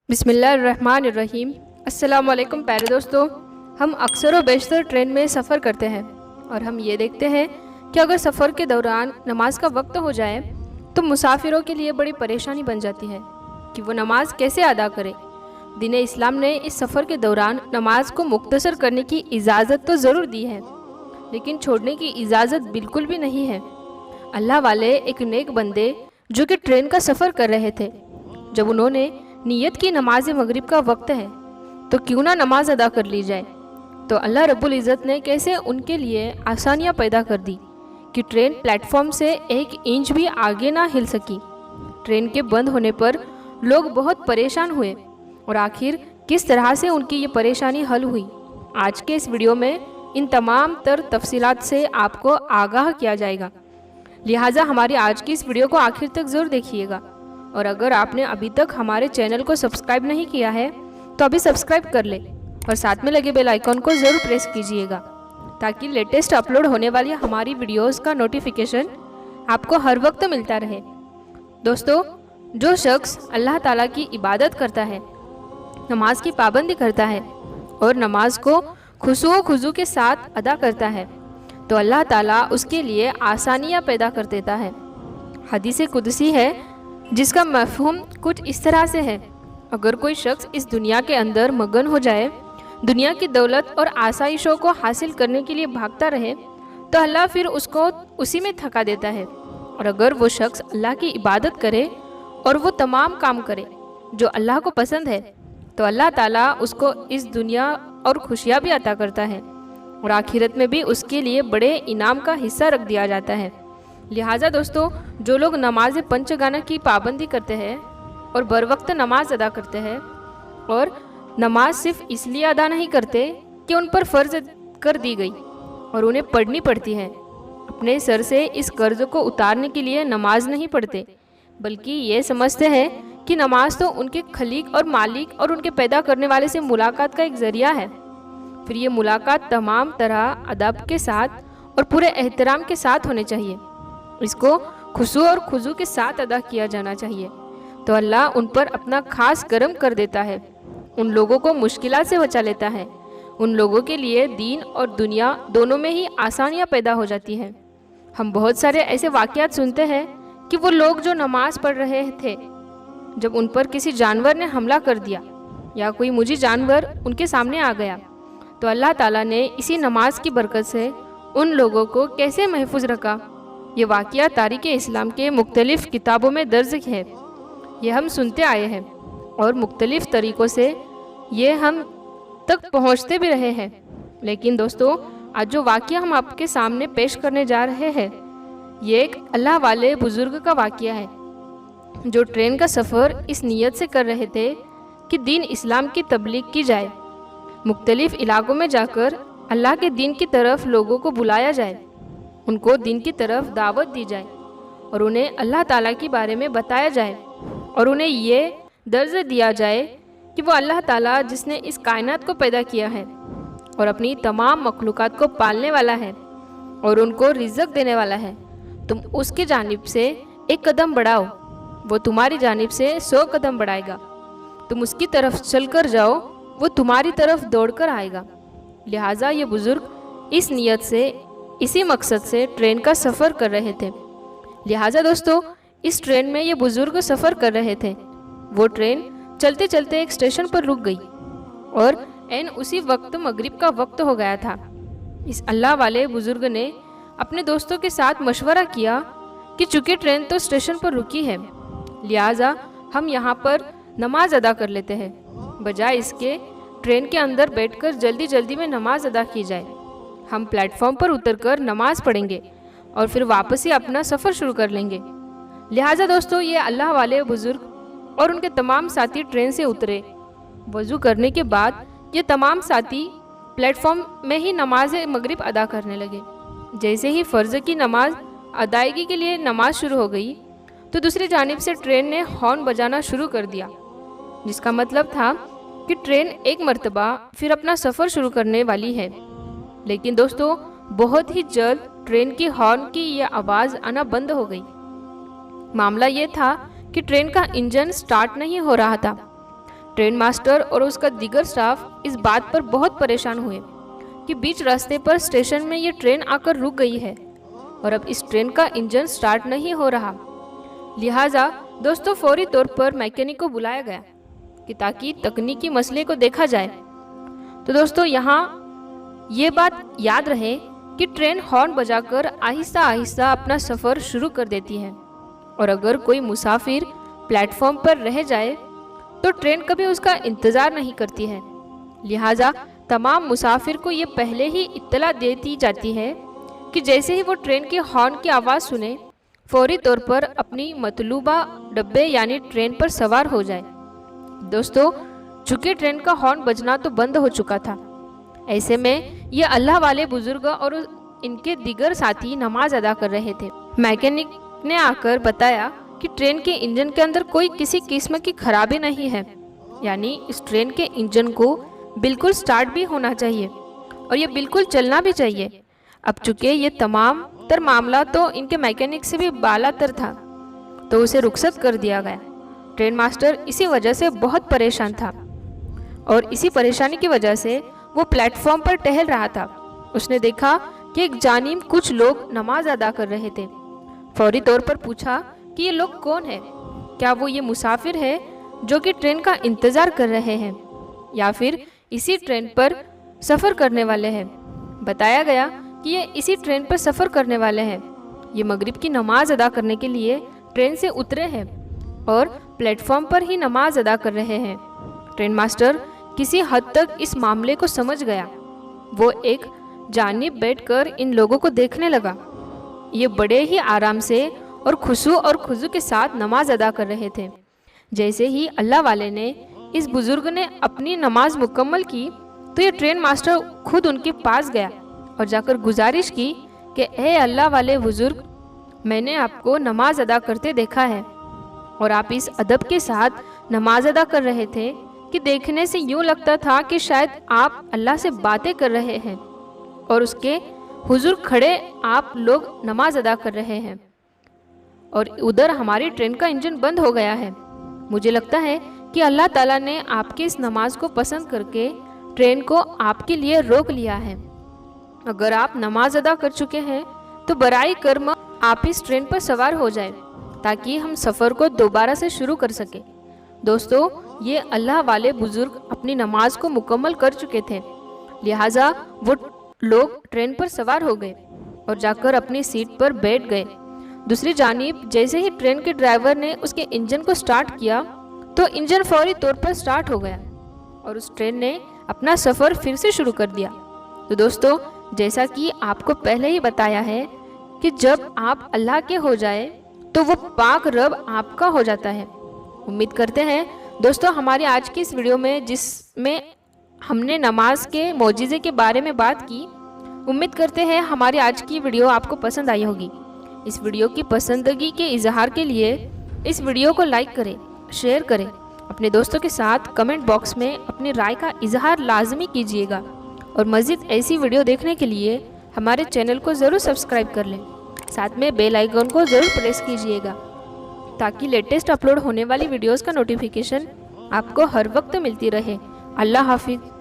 बिस्मिल्लाहिर्रहमानिर्रहीम। अस्सलाम वालेकुम प्यारे दोस्तों। हम अक्सर व बेशतर ट्रेन में सफ़र करते हैं और हम ये देखते हैं कि अगर सफ़र के दौरान नमाज का वक्त हो जाए तो मुसाफिरों के लिए बड़ी परेशानी बन जाती है कि वो नमाज कैसे अदा करें। दीन इस्लाम ने इस सफ़र के दौरान नमाज को मुख्तसर करने की इजाज़त तो ज़रूर दी है, लेकिन छोड़ने की इजाज़त बिल्कुल भी नहीं है। अल्लाह वाले एक नेक बंदे जो कि ट्रेन का सफ़र कर रहे थे, जब उन्होंने नियत की नमाज मगरिब का वक्त है तो क्यों ना नमाज अदा कर ली जाए, तो अल्लाह रब्बुल इज़्ज़त ने कैसे उनके लिए आसानियाँ पैदा कर दी कि ट्रेन प्लेटफॉर्म से 1 इंच भी आगे ना हिल सकी। ट्रेन के बंद होने पर लोग बहुत परेशान हुए और आखिर किस तरह से उनकी ये परेशानी हल हुई, आज के इस वीडियो में इन तमाम तफसीलात से आपको आगाह किया जाएगा। लिहाजा हमारी आज की इस वीडियो को आखिर तक ज़रूर देखिएगा, और अगर आपने अभी तक हमारे चैनल को सब्सक्राइब नहीं किया है तो अभी सब्सक्राइब कर ले और साथ में लगे बेल आइकॉन को ज़रूर प्रेस कीजिएगा ताकि लेटेस्ट अपलोड होने वाली हमारी वीडियोस का नोटिफिकेशन आपको हर वक्त मिलता रहे। दोस्तों, जो शख्स अल्लाह ताला की इबादत करता है, नमाज की पाबंदी करता है और नमाज को खुशू खुजू के साथ अदा करता है तो अल्लाह ताला उसके लिए आसानियाँ पैदा कर देता है। हदीस कुदसी है जिसका मफ़हूम कुछ इस तरह से है, अगर कोई शख्स इस दुनिया के अंदर मगन हो जाए, दुनिया की दौलत और आसाइशों को हासिल करने के लिए भागता रहे तो अल्लाह फिर उसको उसी में थका देता है। और अगर वो शख्स अल्लाह की इबादत करे और वो तमाम काम करे जो अल्लाह को पसंद है तो अल्लाह ताला उसको इस दुनिया और खुशियाँ भी अता करता है और आखिरत में भी उसके लिए बड़े इनाम का हिस्सा रख दिया जाता है। लिहाजा दोस्तों, जो लोग नमाज पंचगाना की पाबंदी करते हैं और बर वक्त नमाज अदा करते हैं, और नमाज सिर्फ इसलिए अदा नहीं करते कि उन पर फ़र्ज कर दी गई और उन्हें पढ़नी पड़ती है, अपने सर से इस कर्ज को उतारने के लिए नमाज नहीं पढ़ते, बल्कि ये समझते हैं कि नमाज तो उनके खलीक और मालिक और उनके पैदा करने वाले से मुलाकात का एक ज़रिया है। फिर ये मुलाकात तमाम तरह अदब के साथ और पूरे एहतराम के साथ होने चाहिए, इसको खुशू और खुजू के साथ अदा किया जाना चाहिए, तो अल्लाह उन पर अपना खास करम कर देता है, उन लोगों को मुश्किलात से बचा लेता है, उन लोगों के लिए दीन और दुनिया दोनों में ही आसानियाँ पैदा हो जाती हैं। हम बहुत सारे ऐसे वाक़यात सुनते हैं कि वो लोग जो नमाज पढ़ रहे थे, जब उन पर किसी जानवर ने हमला कर दिया या कोई मुझी जानवर उनके सामने आ गया तो अल्लाह ताला ने इसी नमाज की बरकत से उन लोगों को कैसे महफूज रखा। ये वाक़या तारीख़ इस्लाम के मुख्तलिफ़ किताबों में दर्ज है, ये हम सुनते आए हैं और मुख्तलिफ़ तरीक़ों से ये हम तक पहुँचते भी रहे हैं। लेकिन दोस्तों, आज जो वाक़या हम आपके सामने पेश करने जा रहे हैं, ये एक अल्लाह वाले बुज़ुर्ग का वाक़या है जो ट्रेन का सफ़र इस नीयत से कर रहे थे कि दीन इस्लाम की तबलीग की जाए, मुख्तलिफ़ इलाक़ों में जाकर अल्लाह के दीन की तरफ लोगों को बुलाया जाए, उनको दीन की तरफ दावत दी जाए और उन्हें अल्लाह ताला के बारे में बताया जाए और उन्हें ये दर्ज दिया जाए कि वो अल्लाह ताला जिसने इस कायनात को पैदा किया है और अपनी तमाम मखलूक़ात को पालने वाला है और उनको रिज़्क़ देने वाला है, तुम उसकी जानिब से 1 कदम बढ़ाओ, वो तुम्हारी जानिब से 100 कदम बढ़ाएगा, तुम उसकी तरफ चलकर जाओ, वो तुम्हारी तरफ दौड़कर आएगा। लिहाजा ये बुज़ुर्ग इस नीयत से, इसी मकसद से ट्रेन का सफ़र कर रहे थे। लिहाजा दोस्तों, इस ट्रेन में ये बुज़ुर्ग सफ़र कर रहे थे। वो ट्रेन चलते चलते एक स्टेशन पर रुक गई और ऐन उसी वक्त मगरिब का वक्त हो गया था। इस अल्लाह वाले बुज़ुर्ग ने अपने दोस्तों के साथ मशवरा किया कि चूँकि ट्रेन तो स्टेशन पर रुकी है, लिहाजा हम यहाँ पर नमाज अदा कर लेते हैं, बजाय इसके ट्रेन के अंदर बैठकर जल्दी जल्दी में नमाज अदा की जाए। हम प्लेटफॉर्म पर उतरकर नमाज पढ़ेंगे और फिर वापस ही अपना सफ़र शुरू कर लेंगे। लिहाजा दोस्तों, ये अल्लाह वाले बुज़ुर्ग और उनके तमाम साथी ट्रेन से उतरे। वज़ू करने के बाद ये तमाम साथी प्लेटफॉर्म में ही नमाज मगरिब अदा करने लगे। जैसे ही फ़र्ज़ की नमाज अदायगी के लिए नमाज शुरू हो गई तो दूसरी जानिब से ट्रेन ने हॉर्न बजाना शुरू कर दिया, जिसका मतलब था कि ट्रेन एक मरतबा फिर अपना सफ़र शुरू करने वाली है। लेकिन दोस्तों, बहुत ही जल्द ट्रेन की हॉर्न की यह आवाज़ आना बंद हो गई। मामला ये था कि ट्रेन का इंजन स्टार्ट नहीं हो रहा था। ट्रेन मास्टर और उसका दीगर स्टाफ इस बात पर बहुत परेशान हुए कि बीच रास्ते पर स्टेशन में ये ट्रेन आकर रुक गई है और अब इस ट्रेन का इंजन स्टार्ट नहीं हो रहा। लिहाजा दोस्तों फौरी तौर पर मैकेनिक को बुलाया गया कि ताकि तकनीकी मसले को देखा जाए। तो दोस्तों यहाँ ये बात याद रहे कि ट्रेन हॉर्न बजाकर आहिस्ता आहिस्ता अपना सफ़र शुरू कर देती है और अगर कोई मुसाफिर प्लेटफॉर्म पर रह जाए तो ट्रेन कभी उसका इंतज़ार नहीं करती है। लिहाजा तमाम मुसाफिर को ये पहले ही इत्तला दे दी जाती है कि जैसे ही वो ट्रेन के हॉर्न की आवाज़ सुने फौरी तौर पर अपनी मतलूबा डब्बे यानी ट्रेन पर सवार हो जाए। दोस्तों चूँकि ट्रेन का हॉर्न बजना तो बंद हो चुका था, ऐसे में ये अल्लाह वाले बुजुर्ग और इनके दीगर साथी नमाज अदा कर रहे थे। मैकेनिक ने आकर बताया कि ट्रेन के इंजन के अंदर कोई किसी किस्म की खराबी नहीं है, यानी इस ट्रेन के इंजन को बिल्कुल स्टार्ट भी होना चाहिए और ये बिल्कुल चलना भी चाहिए। अब चूँकि ये तमाम तर मामला तो इनके मैकेनिक से भी बालातर था तो उसे रुखसत कर दिया गया। ट्रेन मास्टर इसी वजह से बहुत परेशान था और इसी परेशानी की वजह से वो प्लेटफॉर्म पर टहल रहा था। उसने देखा कि एक जानिब कुछ लोग नमाज अदा कर रहे थे। फौरी तौर पर पूछा कि ये लोग कौन है, क्या वो ये मुसाफिर है जो कि ट्रेन का इंतज़ार कर रहे हैं या फिर इसी ट्रेन पर सफ़र करने वाले हैं। बताया गया कि ये इसी ट्रेन पर सफ़र करने वाले हैं। ये मगरिब की नमाज अदा करने के लिए ट्रेन से उतरे हैं और प्लेटफॉर्म पर ही नमाज अदा कर रहे हैं। ट्रेन मास्टर किसी हद तक इस मामले को समझ गया। वो एक जानिब बैठकर इन लोगों को देखने लगा। ये बड़े ही आराम से और खुशू के साथ नमाज अदा कर रहे थे। जैसे ही अल्लाह वाले ने इस बुजुर्ग ने अपनी नमाज मुकम्मल की तो ये ट्रेन मास्टर खुद उनके पास गया और जाकर गुजारिश की कि ए अल्लाह वाले बुजुर्ग, मैंने आपको नमाज अदा करते देखा है और आप इस अदब के साथ नमाज अदा कर रहे थे कि देखने से यूँ लगता था कि शायद आप अल्लाह से बातें कर रहे हैं और उसके हुजूर खड़े आप लोग नमाज अदा कर रहे हैं और उधर हमारी ट्रेन का इंजन बंद हो गया है। मुझे लगता है कि अल्लाह ताला ने आपकी इस नमाज को पसंद करके ट्रेन को आपके लिए रोक लिया है। अगर आप नमाज अदा कर चुके हैं तो बराई कर्म आप इस ट्रेन पर सवार हो जाए ताकि हम सफ़र को दोबारा से शुरू कर सके। दोस्तों ये अल्लाह वाले बुजुर्ग अपनी नमाज को मुकम्मल कर चुके थे, लिहाजा वो लोग ट्रेन पर सवार हो गए और जाकर अपनी सीट पर बैठ गए। दूसरी जानिब जैसे ही ट्रेन के ड्राइवर ने उसके इंजन को स्टार्ट किया तो इंजन फौरी तौर पर स्टार्ट हो गया और उस ट्रेन ने अपना सफ़र फिर से शुरू कर दिया। तो दोस्तों जैसा कि आपको पहले ही बताया है कि जब आप अल्लाह के हो जाए तो वो पाक रब आपका हो जाता है। उम्मीद करते हैं दोस्तों हमारी आज की इस वीडियो में जिसमें हमने नमाज के मौजिज़े के बारे में बात की, उम्मीद करते हैं हमारी आज की वीडियो आपको पसंद आई होगी। इस वीडियो की पसंदगी के इजहार के लिए इस वीडियो को लाइक करें, शेयर करें, अपने दोस्तों के साथ कमेंट बॉक्स में अपनी राय का इजहार लाजमी कीजिएगा और मज़ीद ऐसी वीडियो देखने के लिए हमारे चैनल को ज़रूर सब्सक्राइब कर लें। साथ में बेल आइकन को ज़रूर प्रेस कीजिएगा ताकि लेटेस्ट अपलोड होने वाली वीडियोस का नोटिफिकेशन आपको हर वक्त मिलती रहे। अल्लाह हाफिज़।